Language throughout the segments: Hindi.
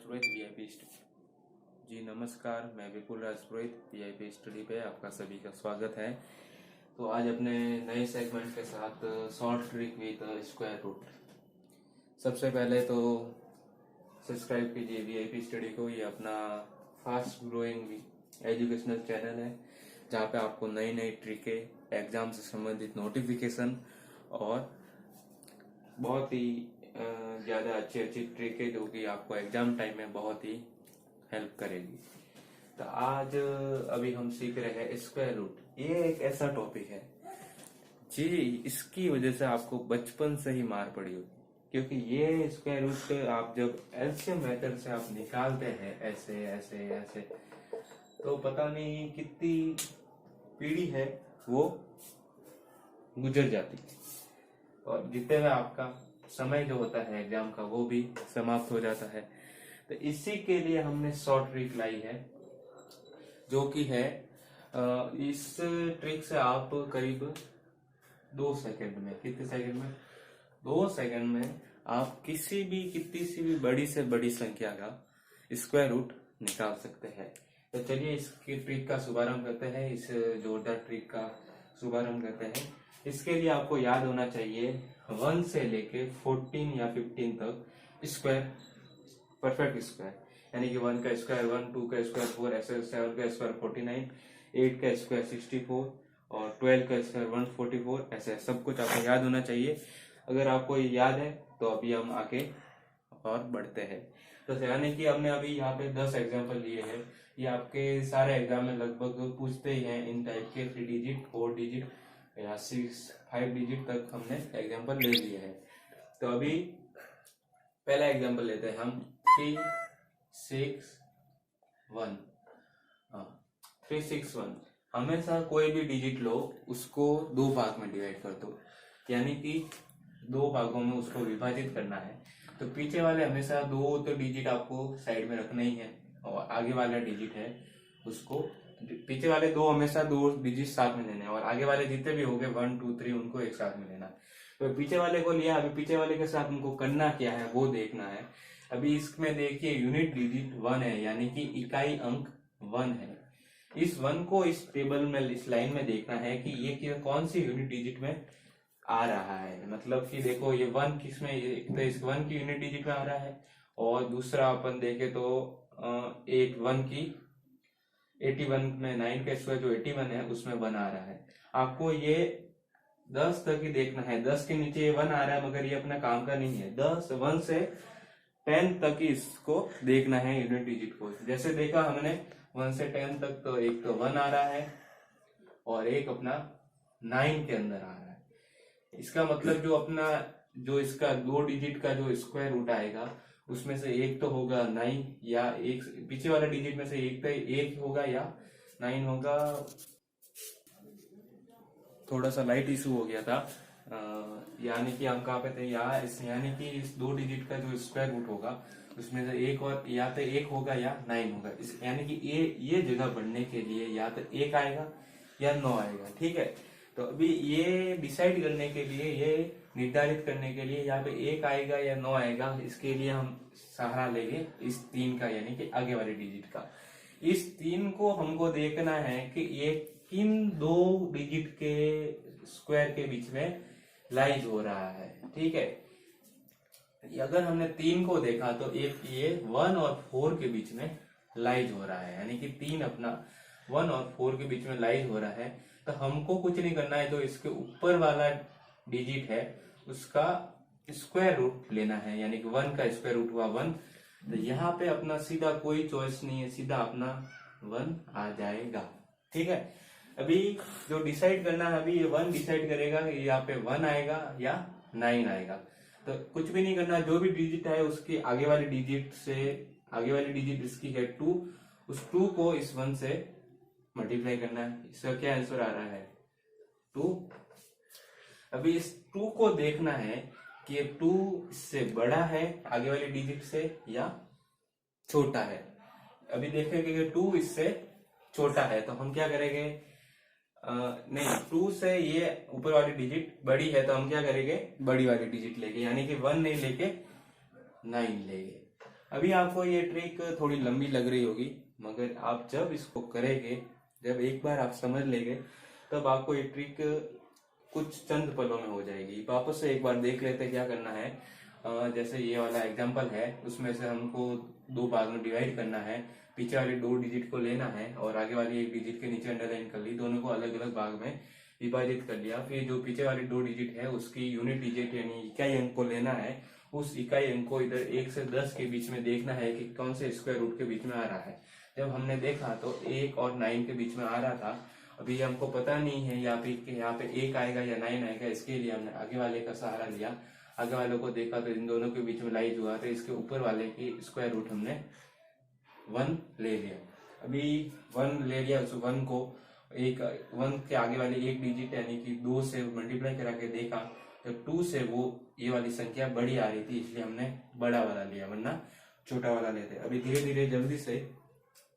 पुरोहित वीआईपी स्टडी। जी नमस्कार, मैं विपुल राज पुरोहित वीआईपी स्टडी पे आपका सभी का स्वागत है। तो आज अपने नए सेगमेंट के साथ short trick with square root. सबसे पहले तो सब्सक्राइब कीजिए वीआईपी स्टडी को। ये अपना फास्ट ग्रोइंग एजुकेशनल चैनल है जहाँ पे आपको नई नई ट्रिकें, एग्जाम से संबंधित नोटिफिकेशन और बहुत ही ज़्यादा अच्छी अच्छी ट्रिकें जो कि आपको एग्जाम टाइम में बहुत ही हेल्प करेगी। तो आज अभी हम सीख रहे हैं स्क्वायर रूट। ये एक ऐसा टॉपिक है जी, इसकी वजह से आपको बचपन से ही मार पड़ी होगी, क्योंकि ये स्क्वायर रूट आप जब एलसीएम मेथड से आप निकालते हैं ऐसे ऐसे ऐसे, तो पता नहीं कितनी पीढ़ी है वो गुजर जाती है और जितने में आपका समय जो होता है एग्जाम का वो भी समाप्त हो जाता है। तो इसी के लिए हमने शॉर्ट ट्रिक लाई है, जो कि है इस ट्रिक से आप करीब 2 सेकंड में, कितने सेकंड में, 2 सेकंड में आप कितनी सी भी बड़ी से बड़ी संख्या का स्क्वायर रूट निकाल सकते हैं। तो चलिए इसकी ट्रिक का शुभारंभ करते हैं, इस जोरदार ट्रिक का शुभारंभ करते हैं। इसके लिए आपको याद होना चाहिए 1 से लेके 14 या 15 तक स्क्वायर, परफेक्ट स्क्वायर, यानी कि 1 का स्क्वायर 1, 2 का स्क्वायर 4, ऐसे 7 का स्क्वायर 49, 8 का स्क्वायर 64 और 12 का स्क्वायर 144, ऐसे सब कुछ आपको याद होना चाहिए। अगर आपको ये याद है तो अभी हम आगे और बढ़ते हैं। तो यानी कि हमने अभी यहाँ पे 10 एग्जाम्पल लिए हैं। ये आपके सारे एग्जाम में लगभग पूछते ही हैं इन टाइप के 3 डिजिट, 4 डिजिट या 5 डिजिट तक हमने एग्जाम्पल ले लिए हैं। तो अभी पहला एग्जाम्पल लेते हैं हम 3, 6, 1। 3, 6, 1। हमेशा कोई भी डिजिट लो, उसको 2 भाग में डिवाइड कर दो, यानी कि 2 भागों में उसको विभाजित करना है। तो पीछे वाले हमेशा 2 तो डिजिट आपको साइड में रखना ही है, और आगे वाला डिजिट है उसको, पीछे वाले 2 हमेशा 2 डिजिट साथ में लेने हैं, और आगे वाले जितने भी होंगे 1, 2, 3 उनको एक साथ में लेना है। तो पीछे वाले को लिया, अभी पीछे वाले के साथ उनको करना क्या है वो देखना है। अभी इसमें देखिए यूनिट डिजिट 1 है, यानी कि इकाई अंक 1 है। इस 1 को इस टेबल में, इस लाइन में देखना है कि ये कौन सी यूनिट डिजिट में आ रहा है। मतलब कि देखो ये 1 किसमें, एक तो इस 1 की यूनिट डिजिट में आ रहा है, और दूसरा अपन देखे तो एक 1 की 81 में 9 का स्क्वायर जो 81 है उसमें 1 आ रहा है। आपको ये 10 तक ही देखना है। 10 के नीचे ये 1 आ रहा है, मगर ये अपना काम का नहीं है। 1 से 10 तक ही इसको देखना है यूनिट डिजिट को। जैसे देखा हमने 1 से 10 तक, तो एक तो 1 आ रहा है और एक अपना 9 के अंदर आ रहा है। इसका मतलब जो इसका 2 डिजिट का जो स्क्वायर रूट आएगा उसमें से एक तो होगा 9, या एक पीछे वाला डिजिट में से एक तो 1 होगा या 9 होगा। थोड़ा सा लाइट इशू हो गया था, यानी कि हम कहाँ पे थे, यानी कि इस 2 डिजिट का जो स्क्वायर रूट होगा उसमें से एक, और या तो 1 होगा या 9 होगा। यानी कि ये जगह बढ़ने के लिए या तो 1 आएगा या 9 आएगा। ठीक है, तो अभी ये डिसाइड करने के लिए, ये निर्धारित करने के लिए यहाँ पे 1 आएगा या 9 आएगा, इसके लिए हम सहारा लेंगे इस 3 का, यानी कि आगे वाले डिजिट का। इस 3 को हमको देखना है कि ये किन 2 डिजिट के स्क्वायर के बीच में लाइज हो रहा है। ठीक है, अगर हमने 3 को देखा तो एक ये 1 और 4 के बीच में लाइज हो रहा है, यानी कि 3 अपना 1 और 4 के बीच में लाइज हो रहा है। तो हमको कुछ नहीं करना है, जो इसके ऊपर वाला डिजिट है उसका स्क्वायर रूट लेना है, यानी कि 1 का स्क्वायर रूट हुआ 1। तो यहाँ पे अपना सीधा कोई चॉइस नहीं है, सीधा अपना 1 आ जाएगा। ठीक है, अभी जो डिसाइड करना है, अभी ये 1 डिसाइड करेगा कि यहाँ पे 1 आएगा या 9 आएगा। तो कुछ भी नहीं करना, जो भी डिजिट है उसके आगे वाले डिजिट से, आगे वाली डिजिट इसकी है 2, उस 2 को इस 1 से मल्टीप्लाई करना है। इसका क्या आंसर आ रहा है, 2। अभी इस 2 को देखना है कि ये 2 इससे बड़ा है आगे वाले डिजिट से या छोटा है। अभी देखेंगे कि 2 इससे छोटा है, तो हम क्या करेंगे, नहीं, 2 से ये ऊपर वाली डिजिट बड़ी है, तो हम क्या करेंगे, बड़ी वाली डिजिट लेंगे, यानी कि 1 नहीं लेके 9 लेंगे। अभी आपको ये ट्रिक थोड़ी लंबी लग रही होगी, मगर आप जब इसको करेंगे, जब एक बार आप समझ लेंगे, तब आपको ये ट्रिक कुछ चंद पलों में हो जाएगी। वापस से एक बार देख लेते हैं क्या करना है। जैसे ये वाला एग्जांपल है, उसमें से हमको दो भाग में डिवाइड करना है। पीछे वाले दो डिजिट को लेना है और आगे वाली एक डिजिट के नीचे अंडरलाइन कर ली, दोनों को अलग अलग भाग में विभाजित कर लिया। फिर जो पीछे वाले दो डिजिट है उसकी यूनिट डिजिट यानी इकाई अंक को लेना है। उस इकाई अंक को इधर 1 से 10 के बीच में देखना है कि कौन से स्क्वायर रूट के बीच में आ रहा है। जब हमने देखा तो 1 और 9 के बीच में आ रहा था। अभी हमको पता नहीं है यहाँ पे 1 आएगा या 9 आएगा, इसके लिए हमने आगे वाले का सहारा लिया। आगे वालों को देखा तो इन दोनों के बीच में लाइज हुआ, तो इसके ऊपर वाले की स्क्वायर रूट हमने 1 ले लिया। अभी 1 ले लिया, उस 1 को 1 के आगे वाले एक डिजिट यानी कि 2 से मल्टीप्लाई करा के देखा तो 2 से वो ये वाली संख्या बड़ी आ रही थी, इसलिए हमने बड़ा वाला लिया, वरना छोटा वाला लेते। अभी धीरे धीरे जल्दी से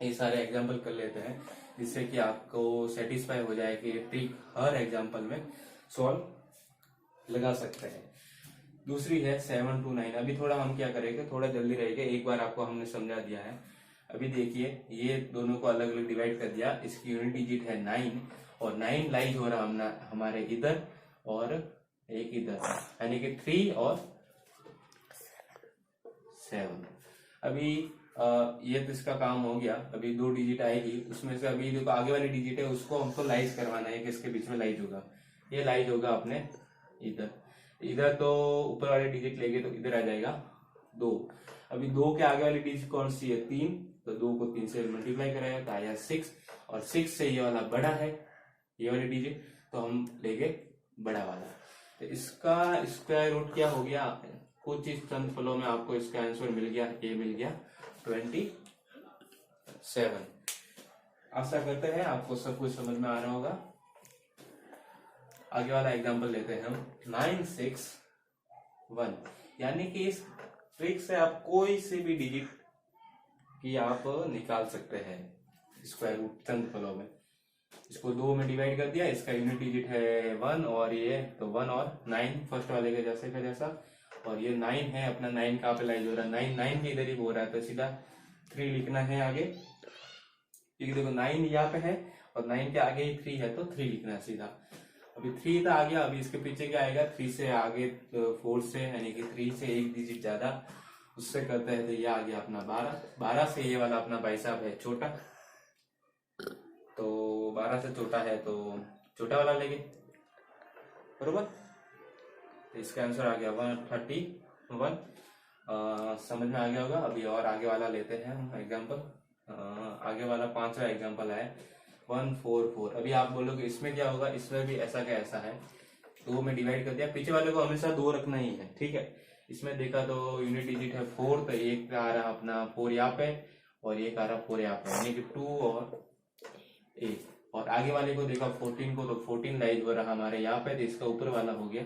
ये सारे एग्जाम्पल कर लेते हैं, जिससे कि आपको सेटिस्फाई हो जाए कि ट्रिक हर एग्जाम्पल में सॉल्व लगा सकते हैं। दूसरी है 7 to 9। अभी थोड़ा हम क्या करेंगे, थोड़ा जल्दी रहेगा, एक बार आपको हमने समझा दिया है। अभी देखिए ये दोनों को अलग अलग डिवाइड कर दिया, इसकी यूनिट डिजिट है 9 और 9 लाइज हो रहा हमारे इधर और एक इधर, यानी कि 3 और 7। अभी ये तो इसका काम हो गया। अभी 2 डिजिट आएगी, उसमें से अभी जो आगे वाली डिजिट है उसको हमको लाइज करवाना है कि इसके बीच में लाइज होगा। ये लाइज होगा अपने इधर तो ऊपर वाले डिजिट लेंगे तो इधर आ जाएगा 2। अभी 2 के आगे वाली डिजिट कौन सी है, 3, तो 2 को 3 से मल्टीप्लाई कराया तो आया 6, और 6 से ये वाला बड़ा है ये वाली डिजिट, तो हम लेंगे बड़ा वाला। तो इसका स्क्वायर रूट क्या हो गया, कुछ इस चंद फलों में आपको इसका आंसर मिल गया, ये मिल गया 27। आशा करते हैं आपको सब कुछ समझ में आ रहा होगा। आगे वाला एग्जांपल लेते हैं हम 961, यानी कि इस ट्रिक से आप कोई से भी डिजिट की आप निकाल सकते हैं स्क्वायर रूट चंद फलों में। इसको 2 में डिवाइड कर दिया, इसका यूनिट डिजिट है 1 और ये तो 1 और 9 फर्स्ट वाले के जैसे का जैसा, और ये 9 है अपना 9 का लाइज हो रहा है, 9 भी इधर ही हो रहा है, तो सीधा 3 लिखना है आगे, क्योंकि देखो 9 यहाँ पे है और 9 के आगे ही 3 है तो 3 लिखना है सीधा। अभी 3 तो आ गया, अभी इसके पीछे क्या आएगा, 3 से आगे 4 से यानी कि 3 से एक डिजिट ज्यादा, उससे करते हैं तो ये आ गया अपना 12 से ये वाला अपना भाई साहब है छोटा, तो 12 से छोटा है तो छोटा वाला लेंगे, बरोबर। तो इसका आंसर आ गया 131। समझ में आ गया होगा। अभी और आगे वाला लेते हैं हम एग्जांपल। आगे वाला 5वां एग्जांपल है 144। अभी आप बोलोगे इसमें क्या होगा, इसमें भी ऐसा का ऐसा है, 2 में डिवाइड कर दिया, पीछे वाले को हमेशा 2 रखना ही है, ठीक है। इसमें देखा तो यूनिट डिजिट है 4, तो एक आ रहा अपना 4 यहाँ पे और एक आ रहा 4 यहाँ पे, यानी कि 2 और 8। और आगे वाले को देखा 14 को, तो 14 लाइज हो रहा हमारे यहाँ पे, तो इसका ऊपर वाला हो गया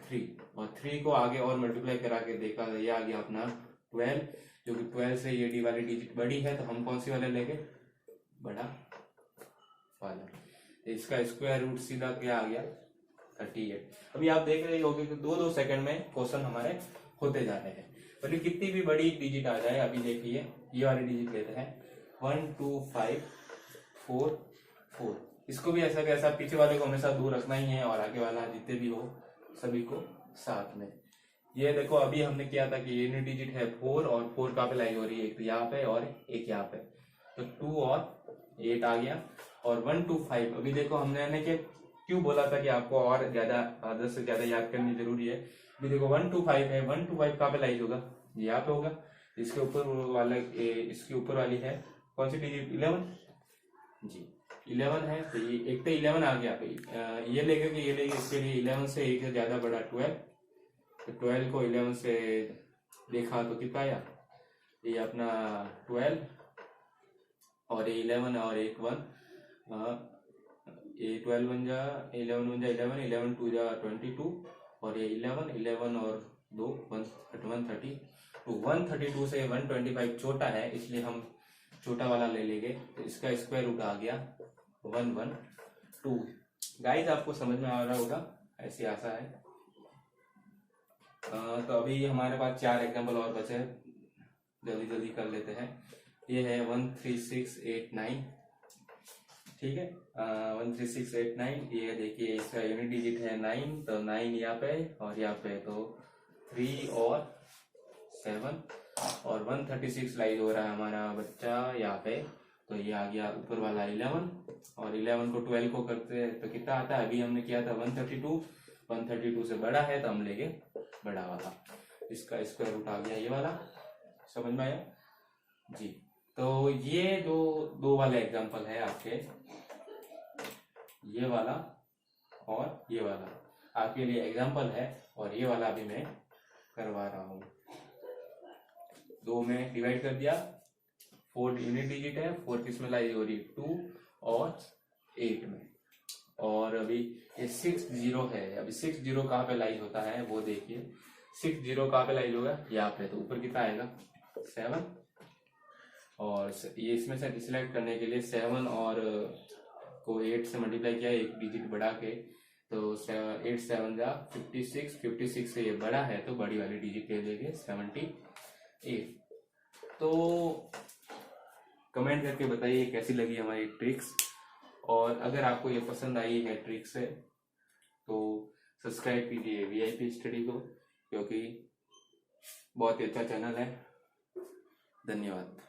3, और 3 को आगे और मल्टीप्लाई करा के देखा तो ये आ गया अपना 12, जो कि 12 से ये डी वाली डिजिट बड़ी है, तो हम कौन सी वाले लेंगे, बड़ा वाला। तो इसका स्क्वायर रूट सीधा क्या आ गया 38। अभी आप देख रहे होंगे कि 2-2 सेकंड में क्वेश्चन हमारे होते जा रहे हैं, भले कितनी भी बड़ी डिजिट आ जाए। अभी देखिए ये वाली डिजिट लेते हैं 1 2 5 4 4, इसको भी ऐसा कैसा, पीछे वाले को हमेशा 2 रखना ही है और आगे वाला जितने भी हो सभी को साथ में। ये देखो अभी हमने किया था कि यूनिट डिजिट है 4 और 4 कहाँ पे लाइज हो रही है, एक तो यहाँ पे और एक यहाँ पे, तो 2 और 8 आ गया, और 1 2 5। अभी देखो हमने कि क्यों बोला था कि आपको और ज्यादा आधा से ज्यादा याद करनी जरूरी है। अभी देखो 1 2 5 है, 1 2 5 कहाँ पे लाइज होगा, यहाँ पे होगा। इसके ऊपर वाला इसकी ऊपर वाली है कौन सी डिजिट, 11 जी 11 है, तो ये एक तो 11 आ गया, ये लेके कि ये लेके, इसके लिए 11 से एक से ज्यादा बड़ा 12, तो 12 को 11 से देखा तो कितना आया, ये अपना 12 और ये 11 और एक 1, ये 12 बन जा 11 बन जा 11, 11 2 जा 22, और ये 11 और 2 132, 132 से 125 छोटा है, इसलिए हम छोटा वाला ले लेंगे, तो इसका स्क्वायर रूट आ गया 112। गाइस आपको समझ में आ रहा होगा, ऐसी आशा है। तो अभी हमारे पास 4 एग्जांपल और बचे हैं। जल्दी जल्दी कर लेते हैं। ये है 13689, ठीक है। 13689, ये देखिए इसका यूनिट डिजिट है 9, तो 9 यहाँ पे और यहाँ पे तो 3 और 7, और 136 लाइज हो रहा है हमारा बच्चा यहाँ पे, तो ये आ गया ऊपर वाला 11, और 11 को 12 को करते हैं तो कितना आता है, अभी हमने किया था 132, 132 से बड़ा है तो हम लेंगे बड़ा वाला, इसका स्क्वायर रूट आ गया ये वाला, समझ में आया जी। तो ये जो दो वाले एग्जांपल है आपके, ये वाला और ये वाला आपके लिए एग्जांपल है, और ये वाला अभी मैं करवा रहा हूँ। 2 में डिवाइड कर दिया, 4 यूनिट डिजिट है, 4 किस में लाइज हो रही है, 2 और 8 में, और अभी ये 60 है। अभी 60 कहाँ पे लाइज होता है वो देखिए, 60 कहाँ पे लाइज होगा, यहाँ पे, तो ऊपर कितना आएगा 7, और ये इसमें से सिलेक्ट करने के लिए 7 और को 8 से मल्टीप्लाई किया, एक डिजिट बढ़ा के, तो 8 7 जा 56, 56 से ये बड़ा है तो बड़ी वाली डिजिट ले लेंगे 78। तो कमेंट करके बताइए कैसी लगी हमारी ट्रिक्स, और अगर आपको ये पसंद आई है ट्रिक्स है तो सब्सक्राइब कीजिए वीआईपी स्टडी को, क्योंकि बहुत ही अच्छा चैनल है। धन्यवाद।